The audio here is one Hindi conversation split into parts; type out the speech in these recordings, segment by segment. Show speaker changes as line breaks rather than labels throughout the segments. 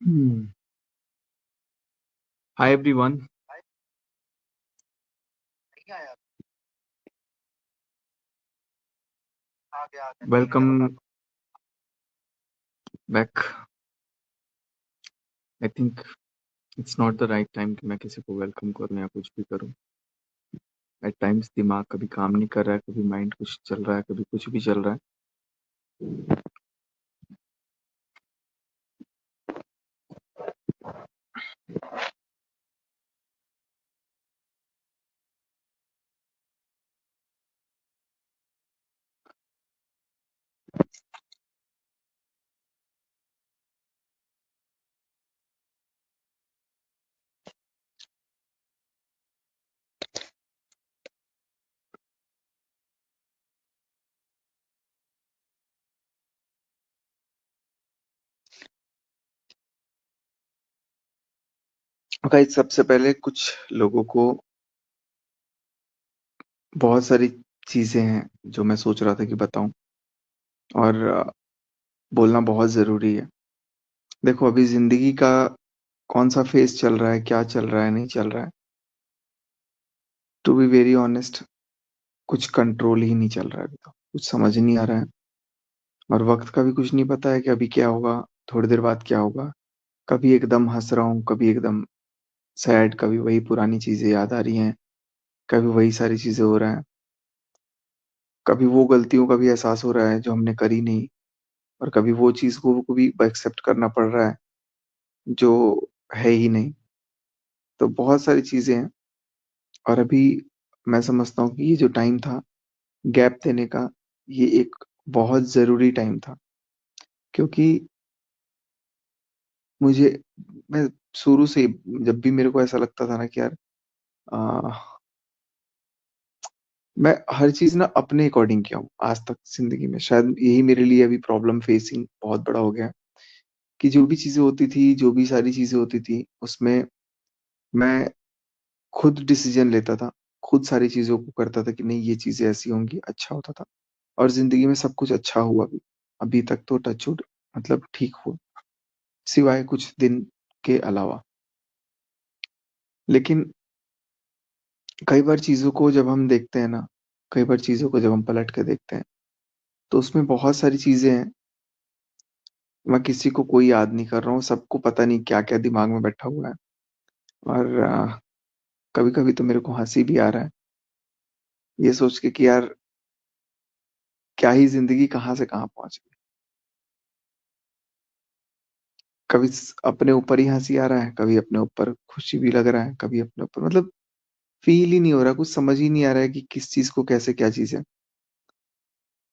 Hmm. Hi everyone, welcome back. I think it's not the right time कि मैं किसी को वेलकम करूं या कुछ भी करूं. At times दिमाग कभी काम नहीं कर रहा है, कभी माइंड कुछ चल रहा है, कभी कुछ भी चल रहा है. Okay, सबसे पहले कुछ लोगों को बहुत सारी चीजें हैं जो मैं सोच रहा था कि बताऊं और बोलना बहुत जरूरी है. देखो अभी जिंदगी का कौन सा फेज चल रहा है, क्या चल रहा है, नहीं चल रहा है. टू बी वेरी ऑनेस्ट, कुछ कंट्रोल ही नहीं चल रहा है. अभी तो कुछ समझ नहीं आ रहा है और वक्त का भी कुछ नहीं पता है कि अभी क्या होगा, थोड़ी देर बाद क्या होगा. कभी एकदम हंस रहा हूँ, कभी एकदम सैड, कभी वही पुरानी चीजें याद आ रही हैं, कभी वही सारी चीजें हो रहा है, कभी वो गलतियों का भी एहसास हो रहा है जो हमने करी नहीं, और कभी वो चीज को भी एक्सेप्ट करना पड़ रहा है जो है ही नहीं. तो बहुत सारी चीजें हैं. और अभी मैं समझता हूँ कि ये जो टाइम था गैप देने का, ये एक बहुत जरूरी टाइम था. क्योंकि मुझे मैं शुरू से ही, जब भी मेरे को ऐसा लगता था ना कि यार आ, मैं हर चीज ना अपने अकॉर्डिंग किया हूँ आज तक जिंदगी में. शायद यही मेरे लिए अभी प्रॉब्लम फेसिंग बहुत बड़ा हो गया है कि जो भी चीजें होती थी, जो भी सारी चीजें होती थी, उसमें मैं खुद डिसीजन लेता था, खुद सारी चीजों को करता था कि नहीं ये चीजें ऐसी होंगी, अच्छा होता था. और जिंदगी में सब कुछ अच्छा हुआ भी. अभी तक तो टचवुड, मतलब ठीक हुआ, सिवाय कुछ दिन के अलावा. लेकिन कई बार चीजों को जब हम देखते हैं ना, कई बार चीजों को जब हम पलट के देखते हैं, तो उसमें बहुत सारी चीजें हैं. मैं किसी को कोई याद नहीं कर रहा हूँ, सबको पता नहीं क्या क्या दिमाग में बैठा हुआ है. और कभी कभी तो मेरे को हंसी भी आ रहा है ये सोच के कि यार क्या ही जिंदगी कहाँ से कहाँ पहुंच गई. कभी अपने ऊपर ही हंसी आ रहा है, कभी अपने ऊपर खुशी भी लग रहा है, कभी अपने ऊपर, मतलब फील ही नहीं हो रहा, कुछ समझ ही नहीं आ रहा है कि किस चीज को कैसे, क्या चीज है.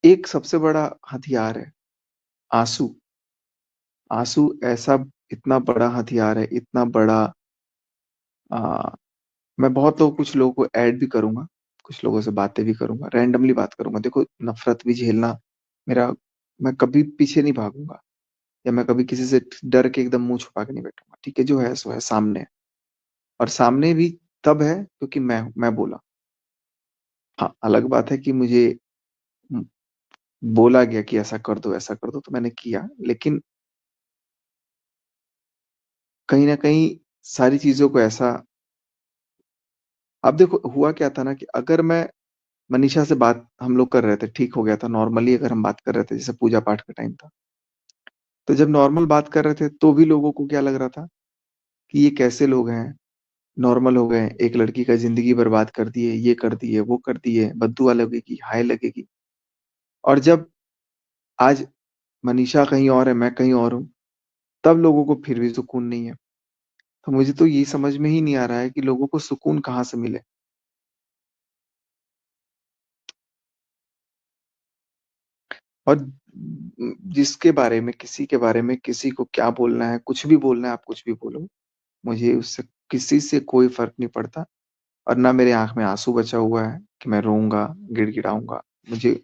एक सबसे बड़ा हथियार है आंसू. आंसू ऐसा, इतना बड़ा हथियार है, इतना बड़ा. आ, मैं बहुत लोग, कुछ लोगों को ऐड भी करूंगा, कुछ लोगों से बातें भी करूंगा, रैंडमली बात करूंगा. देखो नफरत भी झेलना मेरा, मैं कभी पीछे नहीं भागूंगा, या मैं कभी किसी से डर के एकदम मुंह छुपा के नहीं बैठूंगा. ठीक है, जो है सो है, सामने है. और सामने भी तब है क्योंकि मैं बोला. हाँ, अलग बात है कि मुझे बोला गया कि ऐसा कर दो, ऐसा कर दो, तो मैंने किया. लेकिन कहीं ना कहीं सारी चीजों को ऐसा, अब देखो हुआ क्या था ना कि अगर मैं मनीषा से बात हम लोग कर रहे थे, ठीक हो गया था नॉर्मली, अगर हम बात कर रहे थे जैसे पूजा पाठ का टाइम था, तो जब नॉर्मल बात कर रहे थे तो भी लोगों को क्या लग रहा था कि ये कैसे लोग हैं, नॉर्मल हो गए, एक लड़की का जिंदगी बर्बाद कर दिए, ये कर दिए, वो कर दिए, बद्दुआ लगेगी, हाय लगेगी. और जब आज मनीषा कहीं और है, मैं कहीं और हूँ, तब लोगों को फिर भी सुकून नहीं है. तो मुझे तो ये समझ में ही नहीं आ रहा है कि लोगों को सुकून कहाँ से मिले. और जिसके बारे में, किसी के बारे में, किसी को क्या बोलना है, कुछ भी बोलना है, आप कुछ भी बोलो, मुझे उससे किसी से कोई फर्क नहीं पड़ता. और ना मेरे आंख में आंसू बचा हुआ है कि मैं रोऊंगा, गिड़गिड़ाऊंगा. मुझे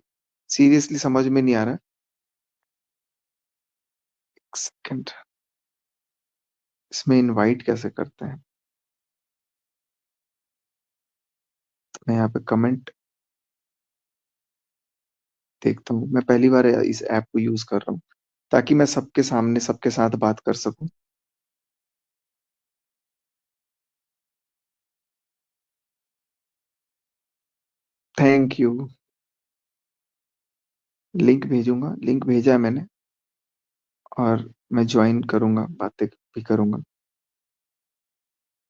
सीरियसली समझ में नहीं आ रहा. एक सेकंड, इसमें इनवाइट कैसे करते हैं. मैं यहाँ पे कमेंट देखता हूँ. मैं पहली बार इस ऐप को यूज कर रहा हूँ ताकि मैं सबके सामने सबके साथ बात कर सकूं. Thank you. लिंक भेजूंगा, लिंक भेजा है मैंने, और मैं ज्वाइन करूंगा, बातें भी करूंगा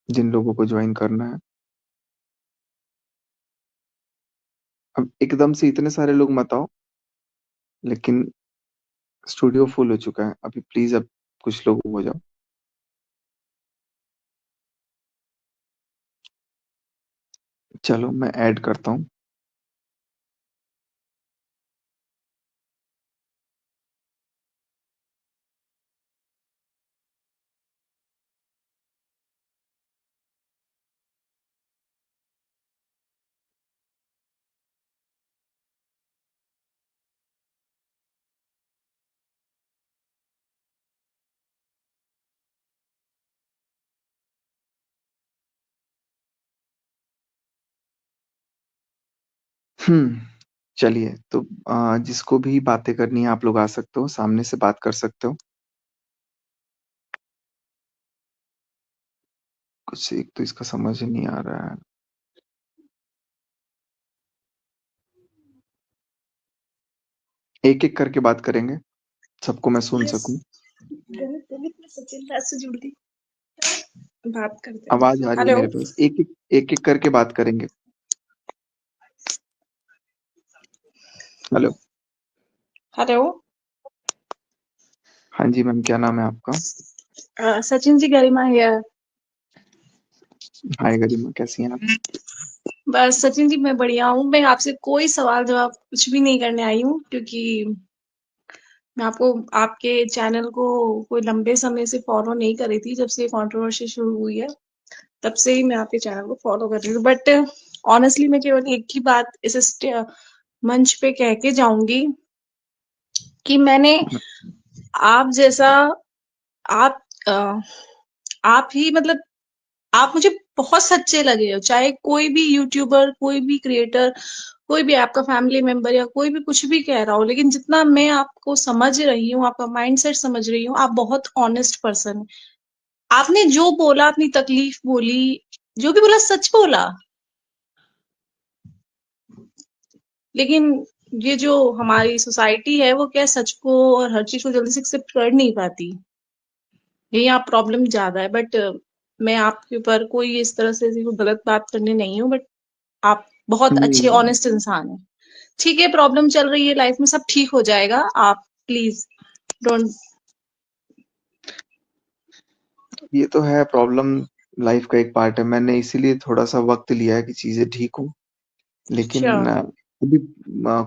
जिन लोगों को ज्वाइन करना है। अब एकदम से इतने सारे लोग मत आओ, लेकिन स्टूडियो फुल हो चुका है अभी, प्लीज अब कुछ लोग हो जाओ। चलो मैं ऐड करता हूँ। हम्म, चलिए तो जिसको भी बातें करनी है आप लोग आ सकते हो, सामने से बात कर सकते हो। कुछ एक तो इसका समझ ही नहीं आ रहा है। एक एक करके बात करेंगे, सबको मैं सुन सकूं।
गणित में सचिन राज से जुड़ गई। बात करते हैं।
आवाज आ रही है
हेलो
मेरे पास, एक एक करके बात करेंगे। हेलो।
हेलो।
हाँ जी मैम, क्या नाम है आपका?
सचिन जी, गरिमा हियर।
हाय गरिमा, कैसी हैं आप?
बस सचिन जी, मैं बढ़िया हूँ। मैं आपसे कोई सवाल जवाब कुछ भी नहीं करने आई हूँ, क्योंकि मैं आपको आपके चैनल को कोई लंबे समय से फॉलो नहीं कर रही थी। जब से कंट्रोवर्सी शुरू हुई है तब से ही मैं आपके चैनल को फॉलो कर रही हूँ। बट ऑनेस्टली मैं केवल एक ही बात इस मंच पे कह के जाऊंगी कि मैंने आप जैसा आप अ, आप ही मतलब आप मुझे बहुत सच्चे लगे हो। चाहे कोई भी यूट्यूबर, कोई भी क्रिएटर, कोई भी आपका फैमिली मेंबर या कोई भी कुछ भी कह रहा हो, लेकिन जितना मैं आपको समझ रही हूँ, आपका माइंडसेट समझ रही हूँ, आप बहुत ऑनेस्ट पर्सन है। आपने जो बोला, अपनी तकलीफ बोली, जो भी बोला सच बोला। लेकिन ये जो हमारी सोसाइटी है वो क्या सच को और हर चीज को जल्दी से एक्सेप्ट कर नहीं पाती। यही आप प्रॉब्लम ज्यादा है। बट मैं आपके ऊपर कोई इस तरह से कोई गलत बात करने नहीं हूँ। बट आप बहुत
नहीं
अच्छे
नहीं,
ऑनेस्ट इंसान हैं। ठीक है, प्रॉब्लम चल रही है लाइफ में, सब ठीक हो जाएगा। आप प्लीज डोंट।
ये तो है प्रॉब्लम, लाइफ का एक पार्ट है। मैंने इसीलिए थोड़ा सा वक्त लिया है कि चीजें ठीक हो। लेकिन
श्योर।
अभी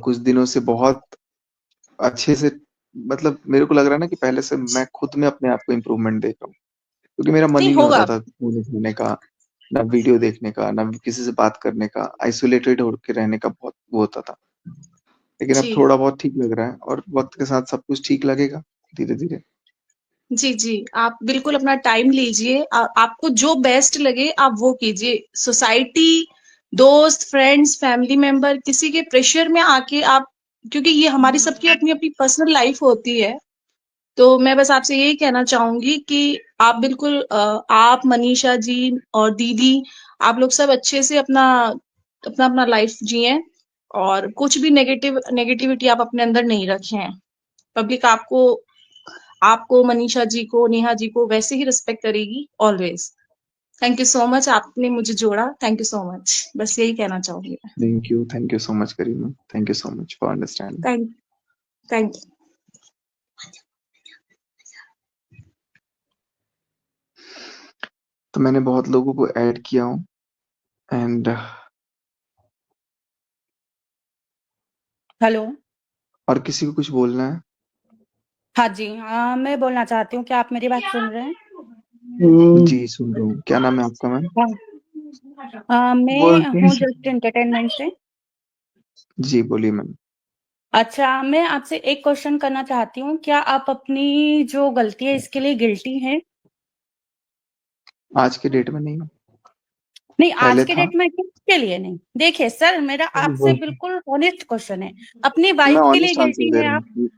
कुछ दिनों से बहुत अच्छे से, मतलब मेरे को लग रहा है ना कि पहले से मैं खुद में अपने आप को इम्प्रूवमेंट देख रहा हूँ। क्योंकि मेरा मन
नहीं
ही नहीं
होगा।
होता था मूवी देखने का, ना वीडियो देखने का, ना किसी से बात करने का, आइसोलेटेड होकर रहने का बहुत वो होता था। लेकिन अब
जी
थोड़ा बहुत ठीक लग रहा है, और वक्त के साथ सब कुछ ठीक लगेगा धीरे धीरे।
जी जी, आप बिल्कुल अपना टाइम लीजिए। आपको जो बेस्ट लगे आप वो कीजिए। सोसाइटी, दोस्त, फ्रेंड्स, फैमिली मेंबर, किसी के प्रेशर में आके आप, क्योंकि ये हमारी सबकी अपनी अपनी पर्सनल लाइफ होती है। तो मैं बस आपसे यही कहना चाहूंगी कि आप बिल्कुल आप, मनीषा जी और दीदी, आप लोग सब अच्छे से अपना अपना अपना लाइफ जिए, और कुछ भी नेगेटिविटी आप अपने अंदर नहीं रखें। पब्लिक आपको आपको मनीषा जी को, नेहा जी को वैसे ही रिस्पेक्ट करेगी always. Thank you so much, आपने मुझे जोड़ा। थैंक यू सो मच, बस यही कहना चाहूंगी मैं।
Thank you so much Kareena, thank you so much for understanding.
Thank thank you.
तो मैंने बहुत लोगों को ऐड किया हूँ, एंड
हेलो।
और किसी को कुछ बोलना है?
हाँ जी, मैं बोलना चाहती हूँ, क्या आप मेरी बात सुन रहे हैं?
जी सुन रहा हूँ। क्या नाम है आपका मैम?
मैं हूँ जस्ट एंटरटेनमेंट से।
जी बोलिए मैम।
अच्छा, मैं आपसे एक क्वेश्चन करना चाहती हूँ, क्या आप अपनी जो गलती है इसके लिए गिल्टी हैं?
आज के डेट में नहीं हूँ,
नहीं, आज
पहले
के
था।
डेट में किसके लिए नहीं? देखिए सर, मेरा आपसे
वो-
बिल्कुल ऑनेस्ट क्वेश्चन है। अपनी
मैं
वाइफ के लिए
ऑनेस्ट आंसर
गिल्टी
दे
हैं
रहा
आप?
हूँ।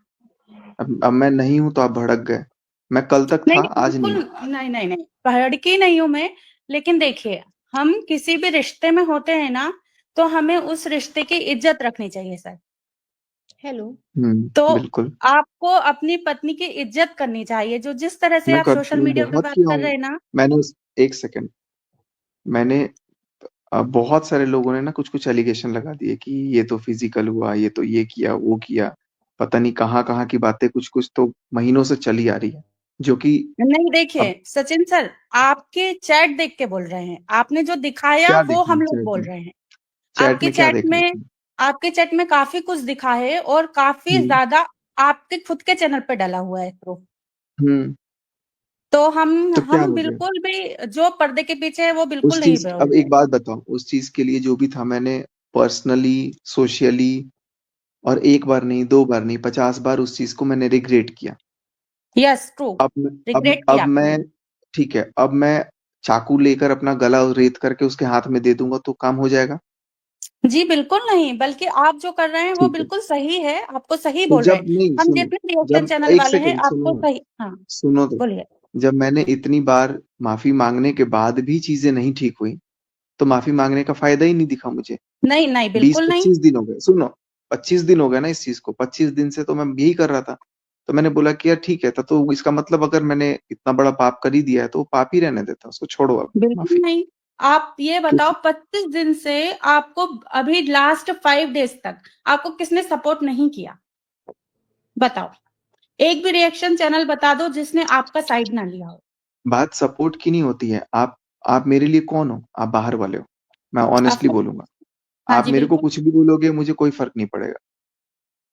अब मैं नहीं हूँ तो आप भड़क गए। मैं कल तक था,
नहीं नहीं,
आज
बिल्कुल
नहीं।
नहीं नहीं नहीं, भड़की नहीं हूं मैं। लेकिन देखिए, हम किसी भी रिश्ते में होते हैं ना, तो हमें उस रिश्ते की इज्जत रखनी चाहिए सर। हेलो। तो
बिल्कुल।
आपको अपनी पत्नी की इज्जत करनी चाहिए, जो जिस तरह से
मैं
आप
करती
सोशल
हूँ,
मीडिया पे
बहुत
बात
किया
कर
हूँ।
रहे हैं ना।
मैंने उस एक सेकंड, मैंने बहुत सारे लोगों ने ना कुछ-कुछ एलिगेशन लगा दिए कि ये तो फिजिकल हुआ, ये तो ये किया, वो किया। पता नहीं कहाँ-कहाँ की बातें कुछ-कुछ तो महीनों से चली आ रही है, जो कि
नहीं देखिए
अब
सचिन सर, आपके चैट देख के बोल रहे हैं, आपने जो दिखाया
क्या
वो
देखना
हम
है
लोग
चैट
बोल
में?
रहे हैं।
चैट
आपके
में क्या
चैट
देखना
में
है?
आपके चैट में काफी कुछ दिखा है और काफी
हुँ,
ज्यादा आपके खुद के चैनल पे डला हुआ है प्रूफ।
हुँ,
तो हम
तो क्या
हम
हो गया?
बिल्कुल भी जो पर्दे के पीछे है वो बिल्कुल
उस
नहीं
चीज़ अब
बोलते।
एक बात बताओ, उस चीज़ के लिए जो भी था मैंने पर्सनली, सोशली और 1 बार नहीं, 2 बार नहीं, 50 बार उस चीज़ को मैंने रिग्रेट किया।
Yes true.
अब मैं अब
रिग्रेट किया
अब
आपने।
मैं ठीक है, अब मैं चाकू लेकर अपना गला रेत करके उसके हाथ में दे दूँगा तो काम हो जाएगा?
जी बिल्कुल नहीं, बल्कि आप जो कर रहे हैं वो
ठीक है।
बिल्कुल सही है, आपको सही
तो
बोल रहे
जब
हैं।
नहीं
हम
सुनो,
जितने रिएक्शन
जब
चैनल
1
वाले हैं
सेकंड सुनो
आपको
ना,
सही। हाँ
सुनो तो।
बोलिए।
जब मैंने इतनी बार माफ़ी माँगने के बाद भी चीज़ें नहीं ठीक हुई, तो माफ़ी माँगने का फ़ायदा ही नहीं दिखा मुझे।
नहीं नहीं बिल्कुल नहीं।
20-25 दिन हो गए, सुनो, 25 दिन हो गए ना इस चीज़ को, 25 दिन से तो मैं यही कर रहा था। तो मैंने बोला कि यार ठीक है, तब तो इसका मतलब अगर मैंने इतना बड़ा पाप कर ही दिया है, तो वो पाप ही रहने देता, उसको छोड़ो अब,
बिल्कुल
माफ़ी।
नहीं। आप ये बताओ
क्योंकि
25 दिन से आपको अभी लास्ट 5 डेज तक आपको किसने सपोर्ट नहीं किया? बताओ। एक भी रिएक्शन चैनल बता दो जिसने आपका साइड ना लिया हो।
बात सपोर्ट की नहीं होती है, आप मेरे लिए कौन हो? आप बाहर वाले हो, मैं
ऑफ
ऑनेस्टली
कोर्स।
बोलूँगा।
हाँ
आप
जी
मेरे को
बिल्कुल।
कुछ भी बोलोगे, मुझे कोई फ़र्क नहीं पड़ेगा।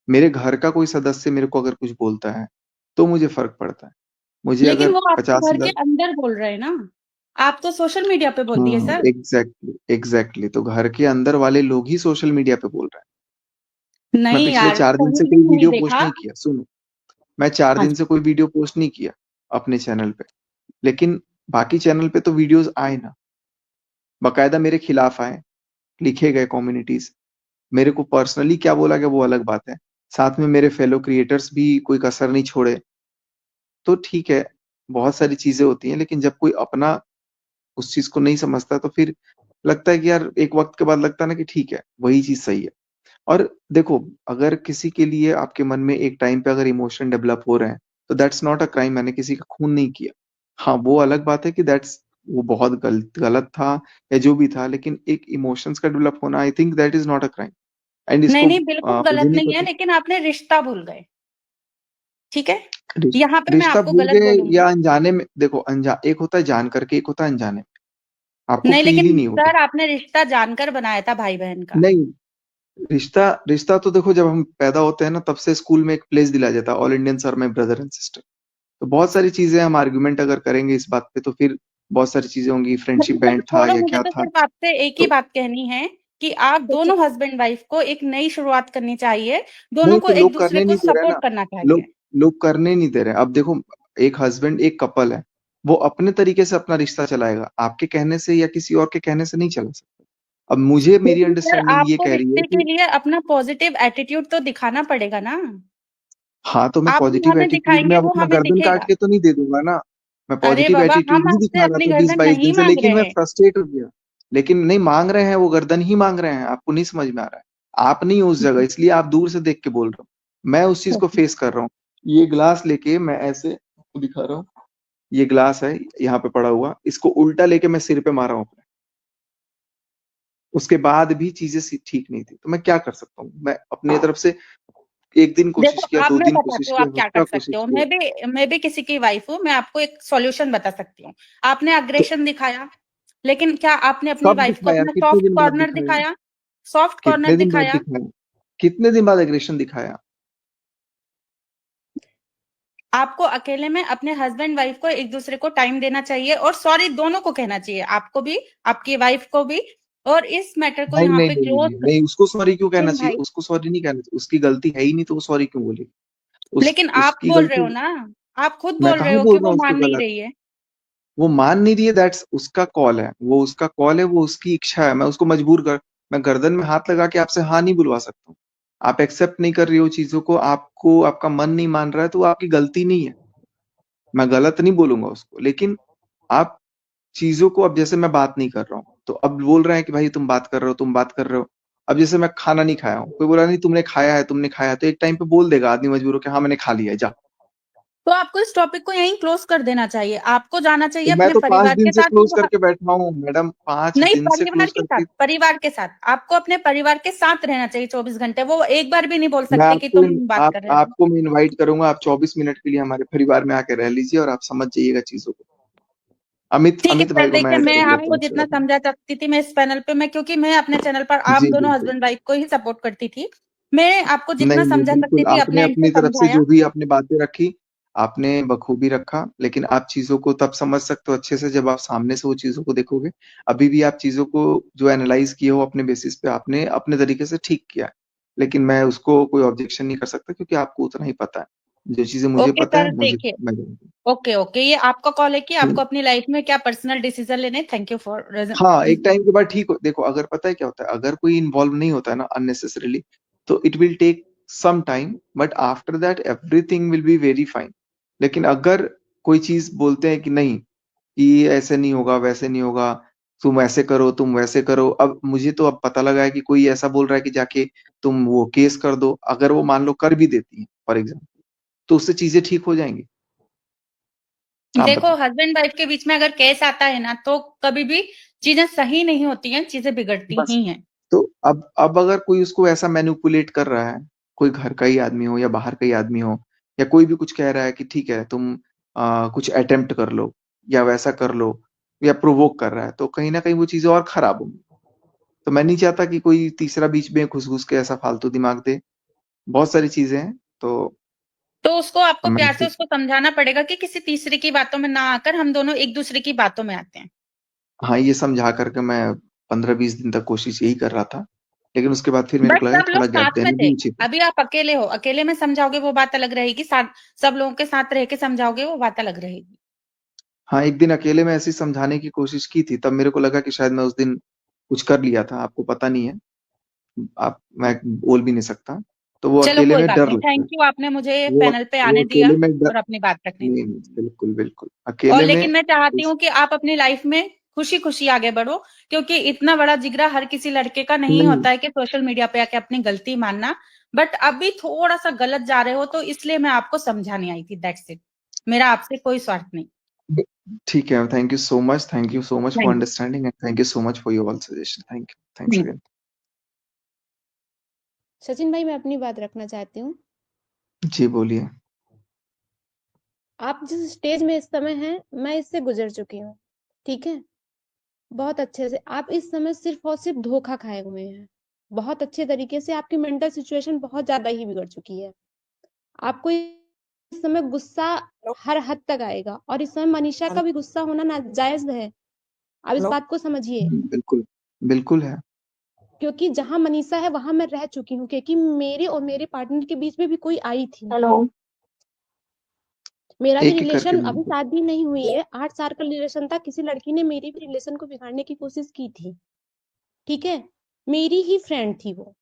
मेरे घर का कोई सदस्य मेरे को अगर कुछ बोलता है, तो मुझे फ़र्क पड़ता है। मुझे
लेकिन
अगर
वो आपके
50
घर के
हज़ार
अंदर बोल रहे हैं ना। आप तो सोशल मीडिया पे बोल दिए
हाँ,
सर।
एग्ज़ैक्टली, एग्ज़ैक्टली तो घर के अंदर वाले लोग ही सोशल मीडिया पे बोल रहे हैं। मैं
नहीं
पिछले
यार,
4 दिन
कहीं
से
भी
कोई
नहीं
वीडियो पोस्ट
देखा।
नहीं किया, सुनो, मैं 4
हाँ
दिन
जी।
से कोई वीडियो पोस्ट नहीं किया अपने चैनल पे, लेकिन बाकी चैनल पे तो वीडियोज़ आए ना, बाकायदा मेरे खिलाफ आए, लिखे गए कम्युनिटीज़। मेरे को पर्सनली क्या बोला गया वो अलग बात है। साथ में मेरे फेलो क्रिएटर्स भी कोई कसर नहीं छोड़े, तो ठीक है, बहुत सारी चीज़ें होती हैं, लेकिन जब कोई अपना उस चीज़ को नहीं समझता तो फिर लगता है कि यार एक वक़्त के बाद लगता है ना कि ठीक है, वही चीज़ सही है। और देखो, अगर किसी के लिए आपके मन में एक टाइम पे अगर इमोशन डेवलप हो रहे हैं, तो दैट्स नॉट अ क्राइम, मैंने किसी का खून नहीं किया। हाँ, वो अलग बात है कि वो बहुत गलत था या जो भी था, लेकिन एक इमोशंस का डेवलप होना I think that is not a crime and
नहीं
इसको
नहीं बिल्कुल
मुझे
गलत
नहीं
नहीं है,
पता
लेकिन आपने रिश्ता भूल गए। ठीक है।
रिश
यहाँ पे मैं
रिश्ता
आपको
भूल
गलत
गए या
बोलूंगी।
अनजाने में देखो एक होता है जान करके, एक होता है अनजाने में। आपको
नहीं
फ़ील ही
लेकिन
नहीं होगा।
सर आपने रिश्ता जानकर बनाया था भाई बहन का।
नहीं, रिश्ता रिश्ता तो देखो जब हम पैदा होते हैं ना तब से स्कूल में एक प्लेस दिलाया जाता है, all Indians are my brother and sister. तो बहुत सारी चीज़ें हम आर्गुमेंट अगर करेंगे इस बात पे तो फिर बहुत सारी चीज़ें होंगी, फ्रेंडशिप
मतलब
बैंड था
छोड़ो,
या
मुझे
क्या
तो
था।
सिर्फ आपसे एक ही
तो
बात कहनी है कि आप दोनों हस्बैंड वाइफ को एक नई शुरुआत करनी चाहिए। दोनों
नहीं
को
तो
एक
लोग
दूसरे
करने
को
नहीं दे रहे हैं
सपोर्ट
ना।
करना
लोग
चाहिए।
लोग करने नहीं दे रहे हैं। अब देखो, एक हस्बैंड एक कपल है, वो अपने तरीके से अपना रिश्ता चलाएगा। आपके कहने से या किसी और के कहने से नहीं चला सकता। अब मुझे मेरी
लेकिन सर
अंडरस्टैंडिंग ये
आपको
कह रही है
रिश्ते के
कि
लिए अपना पॉजिटिव एटीट्यूड तो दिखाना पड़ेगा ना।
हाँ, तो मैं
आप जो
पॉजिटिव
हमें
एटीट्यूड में
दिखाएंगे
अब
वो
अपना
हमें
गर्दन काट
दिखेगा।
के तो नहीं दे दूँगा ना। मैं
अरे
पॉजिटिव
बाबा,
एटीट्यूड
हम
ही
आपसे
दिखा रहा
अपनी
था
गर्दन
20-22
नहीं
दिन से,
मांग
लेकिन
रहे
मैं
हैं।
फ्रस्ट्रेट हो गया। लेकिन नहीं माँग रहे हैं, वो गर्दन ही माँग रहे हैं, आपको नहीं समझ में आ रहा है। आप नहीं हो उस जगह, इसलिए आप दूर से देख के बोल रहे हो। मैं उस चीज़ को फेस कर रहा हूँ। ये ग्लास लेके मैं ऐसे आपको दिखा रहा हूँ, ये ग्लास है यहाँ पे पड़ा हुआ, इसको उल्टा लेके मैं सिर पे मारा हूँ अपने। उसके बाद भी चीज़ें ठीक नहीं थी, तो मैं क्या कर सकता हूँ? मैं अपनी तरफ से 1 दिन
देखो
कोशिश किया,
आप,
2
मैं
दिन कोशिश
बताती हूँ
किया,
आप क्या कर
हफ्ता
सकते
कोशिश
हो।
किया।
मैं भी किसी की वाइफ हूँ, मैं आपको एक सॉल्यूशन बता सकती हूँ। आपने
तो
अग्रेशन दिखाया, लेकिन क्या आपने अपनी
कब
वाइफ को
दिखाया?
अपना
कितने
सॉफ्ट
दिन बाद
कॉर्नर
दिखाया?
दिखाया? सॉफ्ट कॉर्नर
कितने दिन बाद
दिखाया?
दिखाया? कितने दिन बाद एग्रेशन दिखाया?
आपको अकेले में अपने हस्बैंड वाइफ को एक दूसरे को टाइम देना चाहिए और सॉरी दोनों को कहना चाहिए, आपको भी, आपकी वाइफ को भी। और इस मैटर को
नहीं,
यहाँ
नहीं,
पे
नहीं, नहीं,
क्लोज।
नहीं, नहीं, उसको सॉरी क्यों कहना चाहिए?
भाई,
उसको सॉरी नहीं कहना चाहिए, उसकी गलती है ही नहीं तो वो सॉरी क्यों बोलेगी?
लेकिन आप
उसकी
बोल रहे हो
गलती
ना, आप खुद
मैं
बोल रहे
कहाँ
हो कि
बोल रहा
वो
हूँ उसको
मान नहीं
गलत?
रही है।
वो मान नहीं रही है, दैट्स उसका कॉल है, वो उसका कॉल है, वो उसकी इच्छा है। मैं गर्दन में हाथ लगा के आपसे हाँ नहीं बुलवा सकता हूँ। आप एक्सेप्ट नहीं कर रही हो चीज़ों को, आपको आपका मन नहीं मान रहा है तो वो आपकी गलती नहीं है। मैं गलत नहीं बोलूँगा उसको, लेकिन आप चीज़ों को अब जैसे मैं बात नहीं कर रहा हूँ, तो अब बोल रहे हैं कि भाई तुम बात कर रहे हो, तुम बात कर रहे हो। अब जैसे मैं खाना नहीं खाया हूँ, कोई बोला नहीं तुमने खाया है, तुमने खाया है, तो एक टाइम पे बोल देगा आदमी मजबूर हो कि हाँ मैंने खा लिया है, जा।
तो आपको इस टॉपिक को यहीं क्लोज कर देना चाहिए। आपको जाना चाहिए
तो मैं
अपने
तो 5
परिवार
दिन
के
से
साथ।
क्लोज करके बैठा हूँ मैडम, 5
नहीं,
दिन से
परिवार
क्लोज
के साथ,
करके।
परिवार के साथ आपको अपने परिवार के साथ रहना चाहिए 24 घंटे। वो एक बार भी नहीं बोल
मैं
सकते कि
आपको
तुम बात कर रहे हो।
आपको मैं इनवाइट करूंगा, आप 24 मिनट के लिए हमारे परिवार में आके रह लीजिए और आप समझ जाइएगा चीजों को। अमित
ठीक है
अमित
सर,
भाई को मैं
देखिए
ऐड
मैं
कर
आपको
लेता
जितना
हूँ।
समझा सकती थी मैं इस पैनल पे, मैं क्योंकि मैं अपने चैनल पर आप
जी
दोनों
बिल्कुल।
हस्बैंड वाइफ को ही सपोर्ट करती थी। मैं आपको जितना
नहीं नहीं
समझा सकती
बिल्कुल,
थी
आपने
अपने एंड से
अपनी तरफ से
समझाया।
जो भी आपने बातें रखी, आपने बखूबी रखा, लेकिन आप चीजों को तब समझ सकते हो अच्छे से जब आप सामने से वो चीजों को देखोगे। अभी भी आप चीजों को जो एनालाइज किए हो अपने बेसिस पे, आपने अपने तरीके से ठीक किया है, लेकिन मैं उसको कोई ऑब्जेक्शन नहीं कर सकता क्योंकि आपको उतना ही पता है। जो चीजें मुझे
ओके
पता
सर,
है, मुझे
देखिए,
मैं जानता
ओके ओके, ये आपका कॉल है कि
हूँ।
आपको अपनी लाइफ में क्या पर्सनल डिसीजन लेने। थैंक यू फॉर
हाँ, एक टाइम के बाद ठीक हो, देखो अगर पता है क्या होता है, अगर कोई इन्वॉल्व नहीं होता है ना अननेसेसरीली, तो it will take some time, but after that everything will be very fine. लेकिन अगर कोई चीज बोलते हैं कि नहीं, कि ये ऐसे नहीं होगा, वैसे नहीं होगा, तुम ऐसे करो, तुम वैसे करो। अब मुझे तो अब पता लगा है कि कोई ऐसा बोल रहा है कि जाके तुम वो केस कर दो, अगर वो मान लो कर भी देती है फॉर एग्जाम्पल, तो उससे चीजें ठीक हो जाएंगी। आप
देखो,
बताओ।
हस्बैंड वाइफ के बीच में अगर केस आता है ना, तो कभी भी चीजें सही नहीं होती हैं, चीजें बिगड़ती
बस,
ही हैं।
तो अब अगर कोई उसको ऐसा मैनिपुलेट कर रहा है, कोई घर का ही आदमी हो या बाहर का ही आदमी हो, या कोई भी कुछ कह रहा है कि ठीक है तुम कुछ अटेम्प्ट कर लो या वैसा कर लो, या प्रोवोक कर रहा है, तो कहीं ना कहीं वो चीजें और खराब होंगी। तो मैं नहीं चाहता कि कोई तीसरा बीच में घुस घुस के ऐसा फालतू दिमाग दे। बहुत सारी चीजें हैं, तो
तो उसको आपको
मैं
प्यार से उसको समझाना पड़ेगा कि किसी तीसरे की बातों में ना आकर हम दोनों एक दूसरे की बातों में आते हैं।
हाँ, ये समझा करके मैं 15-20 दिन तक कोशिश यही कर रहा था, लेकिन उसके बाद फिर मेरे
बट
को लगा
सब लोग
थोड़ा गैप
साथ में
देना
थे।
भी उचित है।
अभी आप अकेले हो, अकेले में समझाओगे वो बात अलग रहेगी, साथ सब लोगों के साथ रह के समझाओगे वो बात अलग रहेगी।
हाँ, एक दिन अकेले में ऐसी समझाने की कोशिश की थी, तब मेरे को लगा कि शायद मैं उस दिन कुछ कर लिया था, आपको पता नहीं है, आप मैं बोल भी नहीं सकता। तो वो
चलो
अकेले
कोई
में
बात
डर
नहीं,
लगता
थैंक
है।
यू आपने मुझे
वो
पैनल पे
वो
आने दिया
अकेले में डर
और अपनी बात रखने दी।
नहीं, नहीं, बिल्कुल, बिल्कुल।
और
अकेले में
लेकिन मैं चाहती हूँ कि आप अपनी लाइफ में खुशी खुशी आगे बढ़ो, क्योंकि इतना बड़ा जिगरा हर किसी लड़के का नहीं
नहीं,
होता है कि सोशल मीडिया पे आके अपनी गलती मानना। बट अभी थोड़ा सा गलत जा रहे हो, तो इसलिए मैं आपको समझाने आई थी, दैट्स इट। मेरा आपसे कोई स्वार्थ नहीं।
ठीक है, thank you so much for
thank
understanding and thank you so much for your all suggestion. Thanks
you.
Again.
Sachin भाई, मैं अपनी बात रखना चाहती हूँ।
जी बोलिए।
आप जिस स्टेज में इस समय हैं, मैं इससे गुजर चुकी हूँ। ठीक है? बहुत अच्छे से। आप इस समय सिर्फ और सिर्फ धोखा खाए हुए हैं। बहुत अच्छे तरीके से आपकी मेंटल सिचुएशन बहुत ज्यादा ही बिगड़ चुकी है। आपको इस समय गुस्सा हर हद तक आएगा, और इस समय मनीषा का भी गुस्सा होना नाजायज है। आप इस बात को समझिए,
बिल्कुल, बिल्कुल है।
क्योंकि जहां मनीषा है वहां मैं रह चुकी हूँ, क्योंकि मेरे और मेरे पार्टनर के बीच में भी कोई आई थी। मेरा भी
एक एक करके
रिलेशन, अभी
बिल्कुल।
शादी नहीं हुई है, 8 साल का रिलेशन था। किसी लड़की ने मेरे भी रिलेशन को बिगाड़ने की कोशिश की थी। ठीक है? मेरी ही फ्रेंड थी वो।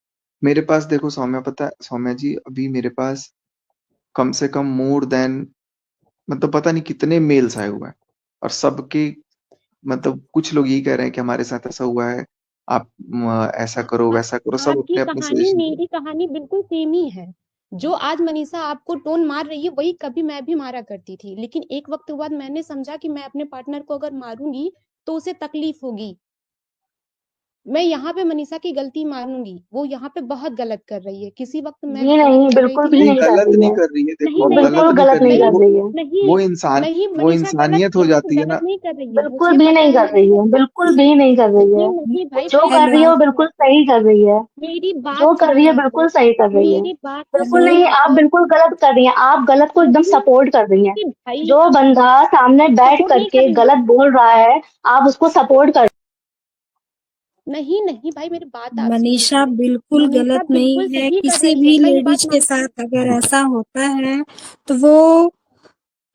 मेरे पास देखो सौम्या, पता है सौम्या जी, अभी मेरे पास कम से कम मोर देन, मतलब पता नहीं कितने मेल्स आए हुए हैं, और सबके मतलब कुछ लोग यही कह रहे हैं कि हमारे साथ ऐसा हुआ है, आप ऐसा करो
आ-
वैसा करो, सब
आपकी
अपने अपने
कहानी
सजेशन दे।
मेरी कहानी बिल्कुल सेम ही है। जो आज मनीषा आपको टोन मार रही है, वही कभी मैं भी मारा करती थी। लेकिन एक वक्त बाद मैंने समझा कि मैं अपने पार्टनर को अगर मारूंगी तो उसे तकलीफ होगी। मैं यहाँ पे मनीषा की गलती मानूंगी। वो यहाँ पे बहुत गलत कर रही है। किसी वक्त मैं
जी
गलत
नहीं,
कर रही
बिल्कुल
थी,
भी
नहीं,
लेकिन
नहीं कर
गलत
रही
नहीं
है।
कर रही है,
नहीं
देखो
वो
नहीं
बिल्कुल
गलत नहीं
गलत
कर रही
नहीं
है
कर
नहीं
रही है।
नहीं
वो इंसान,
नहीं,
वो
मनीषा गलत
इंसानियत हो
बिल्कुल
जाती है
गलत
ना।
नहीं कर रही है,
बिल्कुल
मुझे
भी
पता
नहीं
है
कर रही
मनीषा।
है, बिल्कुल भी नहीं कर रही है।
नहीं नहीं
वो
भाई,
जो कर रही है वो बिल्कुल सही कर रही है।
मेरी
जो
बात
कर रही
सुनिए
है
आप
बिल्कुल
लोग।
सही कर रही है।
मेरी बात
बिल्कुल
सुनिए
नहीं,
आप
आप
लोग।
बिल्कुल गलत कर रही हैं। आप गलत को एकदम
नहीं
सपोर्ट कर रही हैं।
नहीं भाई,
जो बंदा सामने बैठ
सपोर्ट नहीं कर
करके
रही हूँ।
गलत बोल रहा है, आप उसको सपोर्ट कर।
नहीं नहीं भाई, मेरी बात आप
मनीषा
सुनिए।
बिल्कुल
मनीषा
गलत नहीं
बिल्कुल
है।
सही कर
किसी
रही है,
भी
मेरी बात
लेडीज के
मानिए।
साथ अगर ऐसा होता है तो वो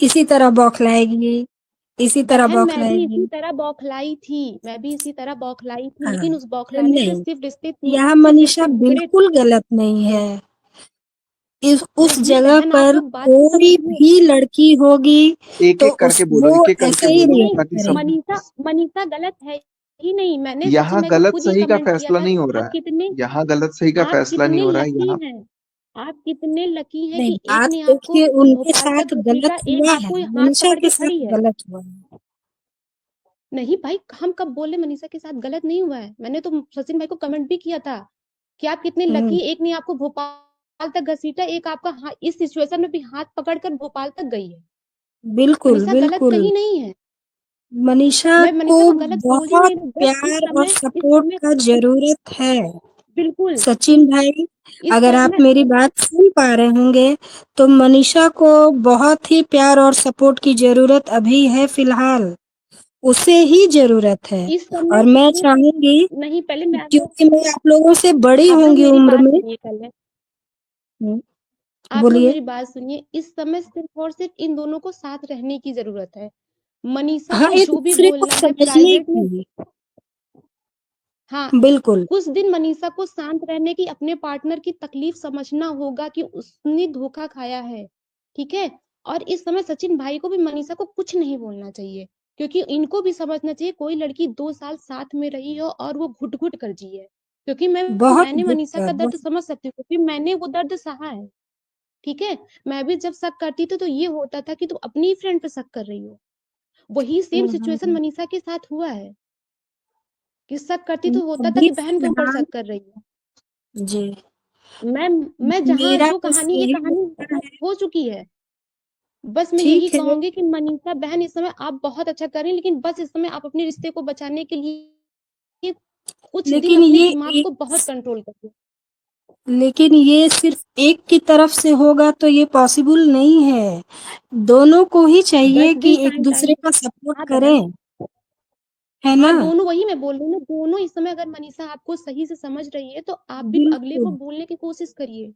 इसी तरह बौखलाएगी, इसी तरह
बहन, मैं भी इसी
बौखलाएगी।
तरह बौखलाई थी। मैं भी इसी तरह बौखलाई थी,
हाँ,
लेकिन उस बौखलाने से
नहीं,
सिर्फ रिश्ते
यहाँ
सिर्फ
मनीषा
रिश्ते बिगड़े थे।
बिल्कुल गलत नहीं है। उस
नहीं
जगह
बहन, आप
पर
लोग बात को
कोई
समझिए।
भी लड़की होगी
एक
तो
एक करके बोलो,
वो
एक एक
ऐसे
करके
ही
बोलो
नहीं,
रिएक्ट
ताकि सब।
करेगी।
मनीषा मनीषा गलत है ही नहीं, मैंने सचिन
यहाँ
भाई को
गलत
खुद ये
सही का
कमेंट किया
फैसला
था
नहीं
कि
हो रहा
आप
है,
कितने
यहाँ गलत सही का
आप
फैसला नहीं
कितने
हो रहा है
लकी
यहाँ।
हैं, आप कितने लकी हैं
नहीं,
कि एक
बात
ने आपको
देखिए उनके
भोपाल
साथ
तक
गलत
घसीटा, एक
हुआ है,
आपको हाथ
मनीषा
पकड़
के
के
साथ
खड़ी है।
गलत हुआ है।
नहीं भाई, हम कब बोले मनीषा के साथ गलत नहीं हुआ है? मैंने तो सचिन भाई को कमेंट भी किया था कि आप कितने लकी, एक ने आपको भोपाल तक घसीटा, एक आपका इस सिचुएशन में भी हाथ पकड़कर भोपाल तक गई है।
बिल्कुल
मनीषा गलत
बिल्कुल।
कहीं नहीं है,
मनीषा
मैं
को
मनीषा को गलत बोल ही
बहुत
नहीं रही, बस
प्यार और
इस
सपोर्ट
समय
का जरूरत है।
बिल्कुल
सचिन भाई,
इस
अगर आप
समय
मेरी बात सुन पा रहे होंगे तो मनीषा को बहुत ही प्यार और सपोर्ट की जरूरत अभी है, फिलहाल उसे ही जरूरत है।
इस समय
और मैं चाहूंगी,
नहीं, पहले मैं
क्योंकि मैं आप लोगों से बड़ी
आप लोग
होंगी
मेरी
उम्र
बात
में।
सुनिए पहले, आप लोग
बोलिए।
मेरी बात सुनिए, इस समय सिर्फ और सिर्फ इन दोनों को साथ रहने की जरूरत है। मनीषा
हाँ,
को
एक
जो भी
दूसरे को
बोलना है
समझने
प्राइवेट में,
की।
हाँ,
बिल्कुल।
कुछ दिन मनीषा को शांत रहने की, अपने पार्टनर की तकलीफ समझना होगा कि उसने धोखा खाया है, ठीक है। और इस समय सचिन भाई को भी मनीषा को कुछ नहीं बोलना चाहिए, क्योंकि इनको भी समझना चाहिए कोई लड़की 2 साल साथ में रही हो और वो घुट घुट कर जी है। क्योंकि
बहुत
मैंने
दुख
मनीषा
है,
का दर्द समझ सकती हूँ, क्योंकि मैंने वो दर्द सहा है, ठीक है। मैं भी जब शक करती थी तो ये होता था कि तुम अपनी ही फ्रेंड पे शक कर रही हो। वही सेम सिचुएशन
हम्म,
मनीषा के साथ हुआ है कि शक करती तो होता था
अभी
कि बहन के ऊपर
फिलहाल
शक कर रही है।
जी,
मैं मैं जहाँ
मेरा
जो
बस
कहानी, ये
यही
कहानी
लगता है।
हो चुकी है। बस मैं यही
ठीक है,
कहूंगी कि मनीषा बहन, इस समय आप बहुत अच्छा कर रही हैं, लेकिन बस इस समय आप अपने रिश्ते को बचाने के लिए कुछ दिन
लेकिन
अपने
ये
दिमाग को बहुत कंट्रोल करिए।
लेकिन ये सिर्फ एक की तरफ से होगा तो ये पॉसिबल नहीं है। दोनों को ही चाहिए
10
कि
दिन
एक
टाइम
दूसरे का सपोर्ट
हाँ बहन,
करें, है
हाँ
ना?
दोनों, वही मैं बोल रही हूँ ना, दोनों इस समय अगर मनीषा आपको सही से समझ रही है तो आप भी अगले को
बिल्कुल।
बोलने की कोशिश करिए।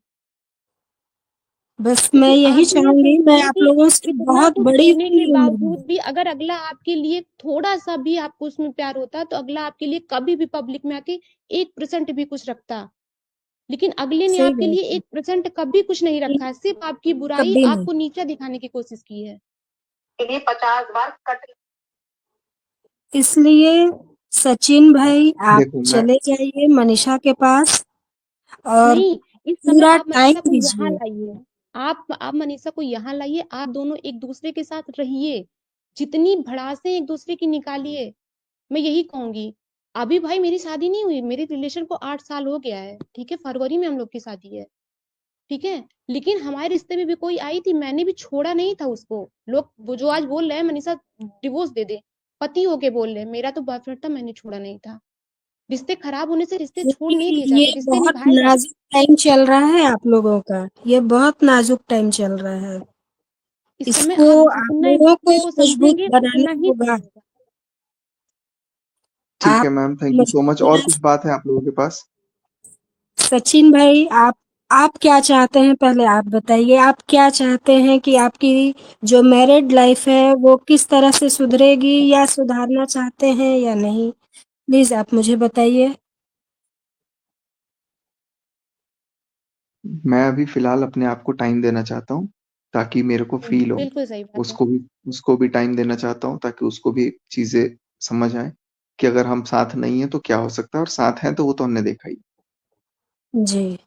बस मैं
क्योंकि
यही
आप भी ये
चाहूंगी, मैं
सोचिए
आप
कि
लोगों से
इतना
बहुत
कुछ
बड़ी
होने के
होंगी उम्र में।
बावजूद भी अगर अगला आपके लिए थोड़ा सा भी आपको उसमें प्यार होता तो अगला आपके लिए कभी भी पब्लिक में आके 1% भी कुछ रखता। लेकिन अगले ने
सही
आपके
बात
लिए
है।
1% कभी कुछ नहीं
ये
रखा है, सिर्फ आपकी बुराई,
कभी नहीं।
आपको नीचा दिखाने की कोशिश की है।
इसलिए सचिन भाई, आप
देखो मैं
चले जाइए मनीषा के पास और
नहीं, इस समय
पूरा
आप
टाइम
मनीषा को यहाँ
दीजिए।
लाइए, आप मनीषा को यहाँ लाइए, आप दोनों एक दूसरे के साथ रहिए, जितनी भड़ासें एक दूसरे की निकालिए। मैं यही कहूंगी। अभी भाई मेरी शादी नहीं हुई, मेरे रिलेशन को 8 साल हो गया है, ठीक है, फरवरी में हम लोग की शादी है, ठीक है। लेकिन हमारे रिश्ते में भी कोई आई थी, मैंने भी छोड़ा नहीं था उसको। लोग वो जो आज बोल रहे हैं मनीषा डिवोर्स दे दे, पति होके बोल रहे हैं, मेरा तो बॉयफ्रेंड था, मैंने छोड़ा नहीं था। रिश्ते खराब होने से रिश्ते छोड़ नहीं दिए
ये
जाते, रिश्ते
बहुत
निभाए जाते।
नाजुक टाइम चल रहा है आप लोगों का, ये बहुत नाजुक टाइम चल रहा है।
इस समय
इसको
आप
आप
जितना एक
लोगों को
दूसरे को
मजबूत
समझेंगे
बनाना
उतना ही सही
होगा।
होगा।
ठीक है
आप
मैम, थैंक यू सो
मजबूत
मच। और
बना।
कुछ बात है आप लोगों के पास?
सचिन भाई, आप क्या चाहते हैं, पहले आप बताइए, आप क्या चाहते हैं कि आपकी जो मैरिड लाइफ है वो किस तरह से सुधरेगी, या सुधारना चाहते हैं या नहीं? प्लीज आप मुझे बताइए।
मैं अभी फिलहाल अपने आप को टाइम देना चाहता हूँ, ताकि मेरे को फील हो।
बिल्कुल सही बात है।
उसको भी टाइम देना चाहता हूँ, ताकि उसको भी चीजें समझ आए कि अगर हम साथ नहीं है तो क्या हो सकता है, और साथ हैं तो वो तो हमने देखा ही।
जी।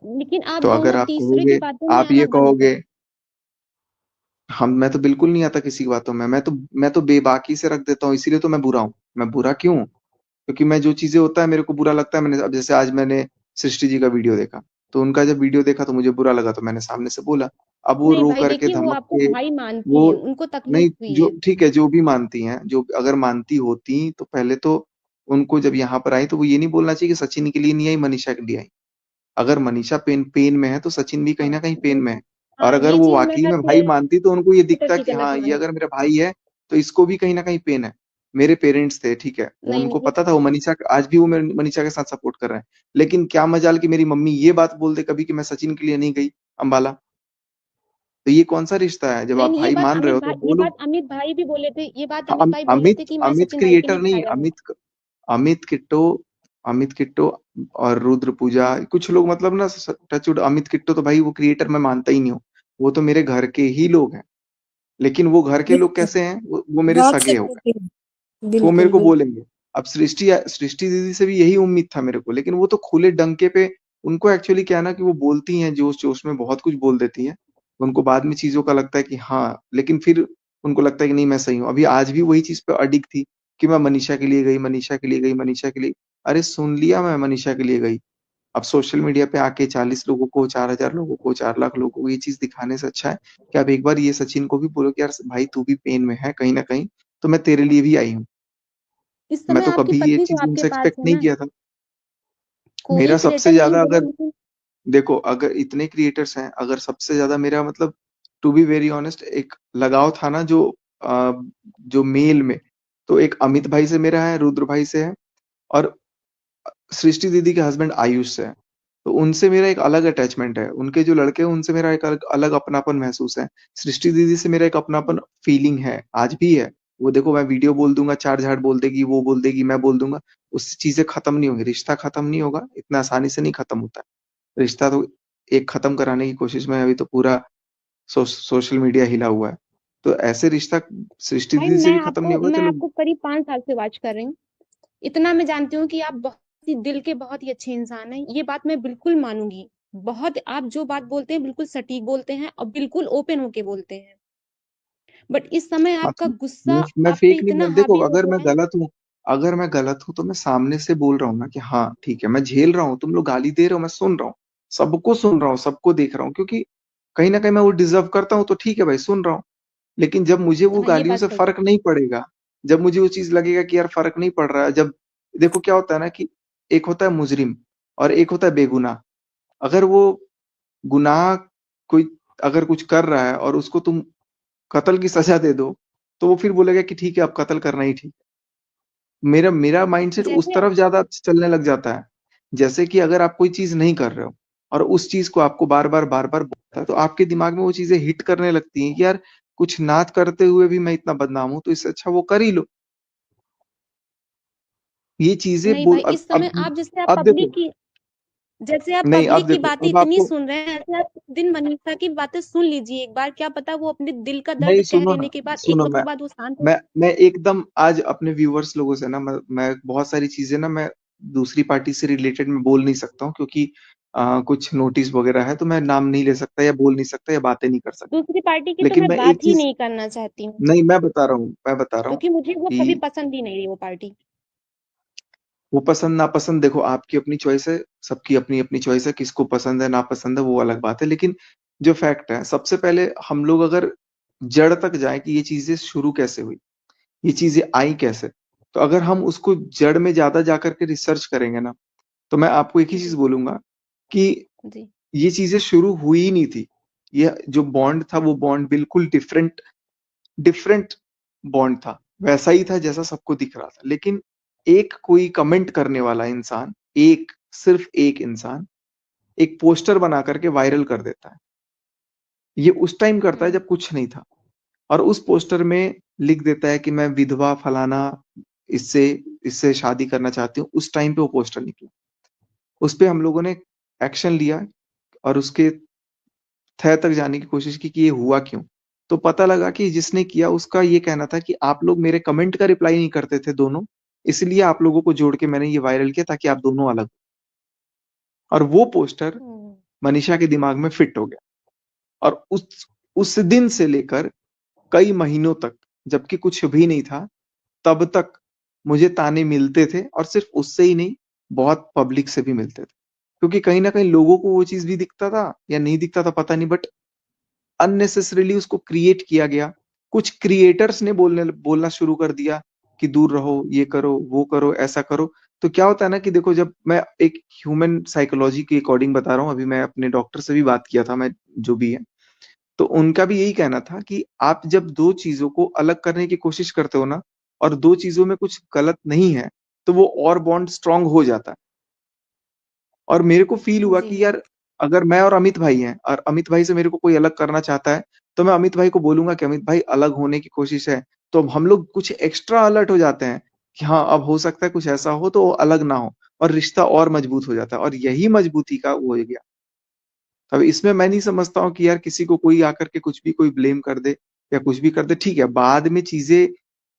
लेकिन आप
तो अगर
दोनों
आप
तीसरे की
कहोगे,
बातों में
आप
आना
ये
बंद
कहोगे,
करो।
मैं तो बिल्कुल नहीं आता किसी की बातों में, मैं तो बेबाकी से रख देता हूँ, इसीलिए तो मैं बुरा हूँ। मैं बुरा क्यों हूँ? क्योंकि मैं जो चीजें होता है मेरे को बुरा लगता है, मैंने अब जैसे आज मैंने सृष्टि जी का वीडियो देखा, तो उनका जब वीडियो देखा तो मुझे बुरा लगा, तो मैंने सामने से बोला। अब वो
नहीं
रो
भाई
करके
देखिए, वो
धमक
आपको
के
भाई मानती
वो
हैं, उनको तकलीफ
नहीं,
हुई
जो
है।
ठीक है, जो भी मानती हैं, जो अगर मानती होती तो पहले तो उनको जब यहाँ पर आई तो वो ये नहीं बोलना चाहिए कि सचिन के लिए नहीं आई, मनीषा के लिए आई। अगर मनीषा पेन पेन में है तो सचिन भी कहीं
हाँ
ना कहीं पेन में है। और
हाँ,
अगर
ये
वो
चीज मैं
वाकई में भाई
थोड़े
मानती तो उनको ये दिखता
ठीक
कि
है, मैं
हाँ, ये
तुम्हारी,
अगर मेरा भाई है तो इसको भी कहीं ना कहीं पेन है। मेरे पेरेंट्स थे, ठीक है, वो
नहीं
उनको
नहीं,
पता था, वो मनीषा, आज भी वो मेरे मनीषा के साथ सपोर्ट कर रहे हैं। लेकिन क्या मजाल कि मेरी मम्मी ये बात बोल दे कभी कि मैं सचिन के लिए नहीं गई अंबाला। तो ये कौन सा रिश्ता है? जब
नहीं
आप
नहीं,
भाई मान रहे हो तो
ये
बोलो।
बात अमित भाई भी बोले थे, ये बात अमित भाई बोले थे
अमित
कि मैं
अमित
सचिन भाई के लिए
क्रिएटर नहीं,
नहीं आ रहा हूँ।
अमित किट्टो, अमित किट्टो और रुद्र पूजा, कुछ लोग मतलब ना, टचवुड, अमित किट्टो तो भाई वो क्रिएटर मैं मानता ही नहीं हूँ। वो तो मेरे घर के ही लोग हैं। लेकिन वो घर के लोग
बिल्कुल,
कैसे हैं? वो मेरे
बहुत
सगे हो गए।
सपोर्टिव।
वो मेरे
बिल्कुल
को
बिल्कुल।
बोलेंगे, अब सृष्टि दीदी से भी यही उम्मीद था मेरे को, लेकिन वो तो खुले डंके पे, उनको एक्चुअली क्या है ना कि वो बोलती हैं जोश-जोश में बहुत कुछ बोल देती हैं। उनको बाद में चीज़ों का लगता है कि हाँ, लेकिन फिर उनको लगता है कि नहीं मैं सही हूँ। अभी आज भी वही चीज़ पे अडिग थी कि मैं मनीषा के लिए गई, मनीषा के लिए गई, मनीषा के लिए। अरे सुन लिया मैं मनीषा के लिए गई। अब सोशल मीडिया पे आके 40 लोगों को, 4000 लोगों को, 4 लाख लोगों को ये चीज़ दिखाने से अच्छा है कि आप एक बार ये सचिन को भी बोलो कि यार भाई तू भी पेन में है कहीं न कहीं, तो मैं तेरे लिए भी आई हूँ।
इस
मैं
समय
तो
आपकी
कभी ये
पत्नी तो
चीज़
आपके
उनसे
पास
एक्सपेक्ट
है
नहीं
ना,
किया था।
कोई
मेरा सबसे
क्रिएटर नहीं
ज़्यादा
होगा
अगर
लेकिन
देखो अगर इतने क्रिएटर्स हैं, अगर सबसे ज़्यादा मेरा मतलब टू बी वेरी ऑनेस्ट एक लगाव था ना जो मेल में, तो एक अमित भाई से मेरा है, रुद्र भाई से है और सृष्टि दीदी के हस्बैंड आयुष से है। तो उनसे मेरा एक अलग अटैचमेंट है। उनके जो लड़के हैं उनसे मेरा एक अलग अलग अपनापन महसूस है। सृष्टि दीदी से मेरा एक अपनापन फीलिंग है, आज भी है। वो देखो मैं वीडियो बोल दूँगा, चाट-झाट बोल देगी, वो बोल देगी, मैं बोल दूँगा, उससे चीज़ें खत्म नहीं होंगी, रिश्ता खत्म नहीं होगा, इतना आसानी से नहीं खत्म होता है। रिश्ता तो एक खत्म कराने की कोशिश में अभी तो पूरा सोशल मीडिया हिला हुआ है। तो ऐसे रिश्ता सृष्टि
भाई
दीदी से भी खत्म नहीं होगा,
मैं
चलो
आपको करीब 5 साल से वॉच कर रही हूँ। इतना मैं जानती हूँ कि आप बहुत ही दिल के बहुत ही अच्छे इंसान हैं। ये बात मैं बिल्कुल मानूंगी। बहुत आप जो बात बोलते हैं बिल्कुल सटीक बोलते हैं और बिल्कुल ओपन होके बोलते हैं। बट इस समय
हाँ,
आपका
तो
गुस्सा
मैं
आप पे
फेक नहीं
इतना
बोल देखो
हावी हो गया है।
अगर मैं गलत हूँ तो मैं सामने से बोल रहा हूँ ना कि हाँ ठीक है मैं झेल रहा हूँ, तुम लोग गाली दे रहे हो, मैं सुन रहा हूँ, सबको सुन रहा हूँ, सबको देख रहा हूँ, क्योंकि कहीं ना कहीं मैं वो डिजर्व करता हूँ, तो ठीक है भाई सुन रहा हूँ। लेकिन जब मुझे वो
हाँ, ये
गालियों
बात
से
सही है।
फर्क नहीं पड़ेगा, जब मुझे वो चीज लगेगा कि यार फर्क नहीं पड़ रहा है, जब देखो क्या होता है ना कि एक होता है मुजरिम और एक होता है बेगुनाह। अगर वो गुनाह कोई अगर कुछ कर रहा है और उसको तुम कत्ल की सजा दे दो, तो वो फिर बोलेगा कि ठीक है अब कत्ल करना ही ठीक। मेरा मेरा माइंडसेट उस
जैसे
तरफ ज़्यादा चलने लग जाता है। जैसे कि अगर आप कोई चीज़ नहीं कर रहे हो और उस चीज़ को आपको बार-बार, बार-बार बोलता है, तो आपके दिमाग में वो चीज़ें हिट करने लगती हैं कि यार कुछ ना करते हुए भी मैं इतना बदनाम हूँ, तो इससे अच्छा वो कर ही लो। ये चीज़ें
नहीं
बोल
भाई, इस समय आप
अब देखो
जैसे आप
नहीं अब
पब्लिक की
देखो,
बातें
अब
इतनी
आपको
सुन रहे हैं, ऐसे आप उस दिन मनीषा की बातें सुन लीजिए एक बार। क्या पता वो अपने दिल का दर्द
नहीं
कह
सुनो
देने
ना,
के बाद एक
सुनो
वक्त के बाद वो शांत हो।
मैं एकदम आज अपने व्यूअर्स लोगों से ना मैं बहुत सारी चीज़ें ना मैं दूसरी पार्टी से रिलेटेड मैं बोल नहीं सकता हूँ, क्योंकि कुछ नोटिस वगैरह है, तो मैं नाम नहीं ले सकता या बोल नहीं सकता या बातें नहीं कर सकता।
दूसरी पार्टी की तो
लेकिन
मैं
मैं एक
बात ही
चीज़
नहीं करना चाहती हूँ,
नहीं मैं बता रहा हूँ
क्योंकि मुझे वो कभी
कि
पसंद ही नहीं रही वो पार्टी।
वो पसंद नापसंद देखो आपकी अपनी चॉइस है, सबकी अपनी-अपनी चॉइस है, किसको पसंद है, नापसंद है वो अलग बात है। लेकिन जो फैक्ट है, सबसे पहले हम लोग अगर जड़ तक जाएँ कि ये चीज़ें शुरू कैसे हुई, ये चीज़ें आई कैसे? तो अगर हम उसको जड़ में ज़्यादा जाकर के रिसर्च करेंगे ना, तो मैं आपको एक ही चीज़
जी।
बोलूँगा कि
जी।
ये चीज़ें शुरू हुई ही नहीं थी। ये जो बॉन्ड था वो बॉन्ड बिल्कुल डिफरेंट डिफरेंट बॉन्ड था। वैसा ही था जैसा सबको दिख रहा था। लेकिन एक कोई कमेंट करने वाला इंसान, सिर्फ़ एक इंसान, एक पोस्टर बना कर के वायरल कर देता है। ये उस टाइम करता है
हम्म।
जब कुछ नहीं था और उस पोस्टर में लिख देता है कि मैं विधवा फलाना इससे इससे शादी करना चाहती हूँ। उस टाइम पे वो पोस्टर निकला। उसपे हम लोगों ने एक्शन लिया और उसके तह तक जाने की कोशिश की कि ये हुआ क्यों? तो पता लगा कि जिसने किया उसका ये कहना था कि आप लोग मेरे कमेंट का रिप्लाई नहीं करते थे दोनों, इसलिए आप लोगों को जोड़ के मैंने ये वायरल किया ताकि आप दोनों अलग हो। और वो पोस्टर
हम्म।
मनीषा के दिमाग में फिट हो गया और उस दिन से लेकर कई महीनों तक, जबकि कुछ भी नहीं था, तब तक मुझे ताने मिलते थे और सिर्फ़ उससे ही नहीं, बहुत पब्लिक से भी मिलते थे। क्योंकि कहीं न कहीं लोगों को वो चीज़ भी दिखता था या नहीं दिखता था पता नहीं, बट अननेसेसरीली उसको क्रिएट किया गया। कुछ क्रिएटर्स ने बोलना शुरू कर दिया कि दूर रहो, ये करो, वो करो, ऐसा करो। तो क्या होता है ना कि देखो जब मैं एक ह्यूमन साइकोलॉजी के अकॉर्डिंग बता रहा हूँ, अभी मैं अपने डॉक्टर से भी बात किया था मैं जो भी है। तो उनका भी यही कहना था कि आप जब 2 चीज़ों को अलग करने की कोशिश करते हो ना और 2 चीज़ों में कुछ गलत नहीं है, तो वो और बॉन्ड स्ट्रॉन्ग हो जाता है। और मेरे को फ़ील हुआ
जी।
कि यार अगर मैं और अमित भाई हैं और अमित भाई से मेरे को कोई अलग करना चाहता है, तो मैं अमित भाई को बोलूँगा कि अमित भाई अलग होने की कोशिश है। तो हम लोग कुछ एक्स्ट्रा अलर्ट हो जाते हैं कि हाँ, अब हो सकता है कुछ ऐसा हो तो वो अलग ना हो और रिश्ता और मजबूत हो जाता है और यही मजबूती का वो हो गया। अब इसमें मैं नहीं समझता हूँ कि यार किसी को कोई आकर के कुछ भी कोई ब्लेम कर दे या कुछ भी कर दे, ठीक है, बाद में चीज़ें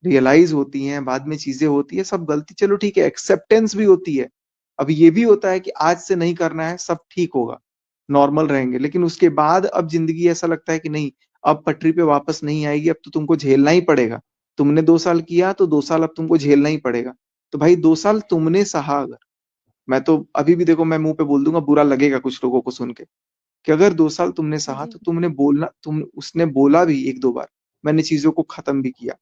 रियलाइज होती हैं, बाद में चीजें होती है, सब गलती, चलो ठीक है, एक्सेप्टेंस भी होती है। अब ये भी होता है कि आज से नहीं करना है, सब ठीक होगा, नॉर्मल रहेंगे, लेकिन उसके बाद अब जिंदगी ऐसा लगता है कि नहीं, अब पटरी पे वापस नहीं आएगी, अब तो तुमको झेलना ही पड़ेगा। तुमने 2 साल किया तो 2 साल अब तुमको झेलना ही पड़ेगा। तो भाई 2 साल तुमने सहा, अगर मैं तो अभी भी देखो मैं मुंह पे बोल दूंगा, बुरा लगेगा कुछ लोगों को सुन के, कि अगर 2 साल तुमने सहा
जी
तो तुमने बोलना, उसने बोला भी 1-2 बार, मैंने चीजों को खत्म भी किया,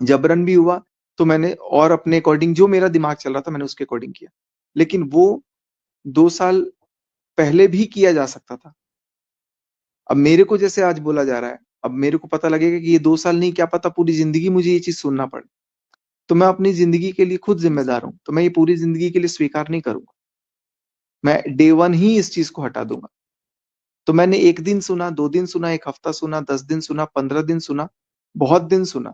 जबरन भी हुआ तो मैंने, और अपने अकॉर्डिंग जो मेरा दिमाग चल रहा था मैंने उसके अकॉर्डिंग किया, लेकिन वो 2 साल पहले भी किया जा सकता था। अब मेरे को जैसे आज बोला जा रहा है, अब मेरे को पता लगेगा कि ये 2 साल नहीं, क्या पता पूरी जिंदगी मुझे ये चीज सुनना पड़े, तो मैं अपनी जिंदगी के लिए खुद
जी
जिम्मेदार हूँ, तो मैं ये पूरी जिंदगी के लिए स्वीकार नहीं करूंगा, मैं डे वन ही इस चीज को हटा दूंगा। तो मैंने 1 दिन सुना, 2 दिन सुना, 1 हफ्ता सुना, 10 दिन सुना, 15 दिन सुना, बहुत दिन सुना,